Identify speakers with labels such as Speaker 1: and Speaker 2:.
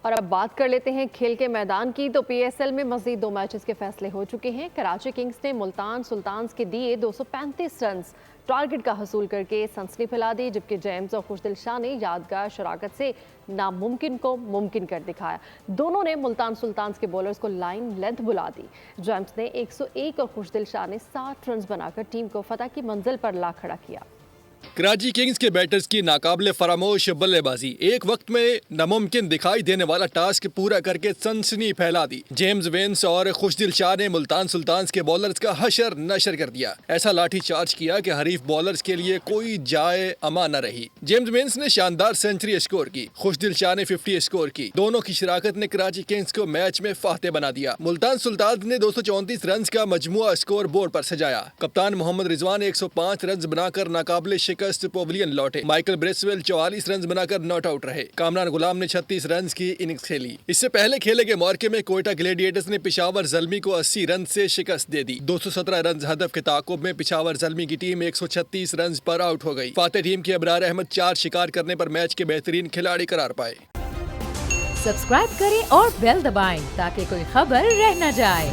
Speaker 1: اور اب بات کر لیتے ہیں کھیل کے میدان کی، تو پی ایس ایل میں مزید 2 میچز کے فیصلے ہو چکے ہیں۔ کراچی کنگز نے ملتان سلطانز کے دیے 235 رنز ٹارگٹ کا حصول کر کے سنسنی پھیلا دی، جبکہ جیمز اور خوشدل شاہ نے یادگار شراکت سے ناممکن کو ممکن کر دکھایا۔ دونوں نے ملتان سلطانز کے بولرز کو لائن لینتھ بلا دی۔ جیمز نے 101 اور خوشدل شاہ نے 60 رنز بنا کر ٹیم کو فتح کی منزل پر لا کھڑا کیا۔
Speaker 2: کراچی کنگز کے بیٹرز کی ناقابل فراموش بلے بازی، ایک وقت میں ناممکن دکھائی دینے والا ٹاسک پورا کر کے سنسنی پھیلا دی۔ جیمز وینس اور خوشدل شاہ نے ملتان سلطانز کے بولرز کا حشر نشر کر دیا، ایسا لاٹھی چارج کیا کہ حریف بولرز کے لیے کوئی جائے امان نہ رہی۔ جیمز وینس نے شاندار سینچری اسکور کی، خوشدل شاہ نے 50 اسکور کی۔ دونوں کی شراکت نے کراچی کنگز کو میچ میں فاتح بنا دیا۔ ملتان سلطانز نے 234 رنز کا مجموعہ اسکور بورڈ پر سجایا۔ کپتان محمد رضوان 105 رنز بنا کر ناقابل شکست پویلین لوٹے۔ مائیکل بریسویل 44 رنز بنا کر ناٹ آؤٹ رہے۔ کامران غلام نے 36 رنز کی اننگز کھیلی۔ اس سے پہلے کھیلے گئے معرکے میں کوئٹہ گلیڈیٹرز نے پشاور زلمی کو 80 رنز سے شکست دے دی۔ 217 رنز ہدف کے تعاقب میں پشاور زلمی کی ٹیم 136 رنز پر آؤٹ ہو گئی۔ فاتح ٹیم کے ابرار احمد 4 شکار کرنے پر میچ کے بہترین کھلاڑی قرار پائے۔
Speaker 3: سبسکرائب کریں اور بیل دبائیں تاکہ کوئی خبر رہ نہ جائے۔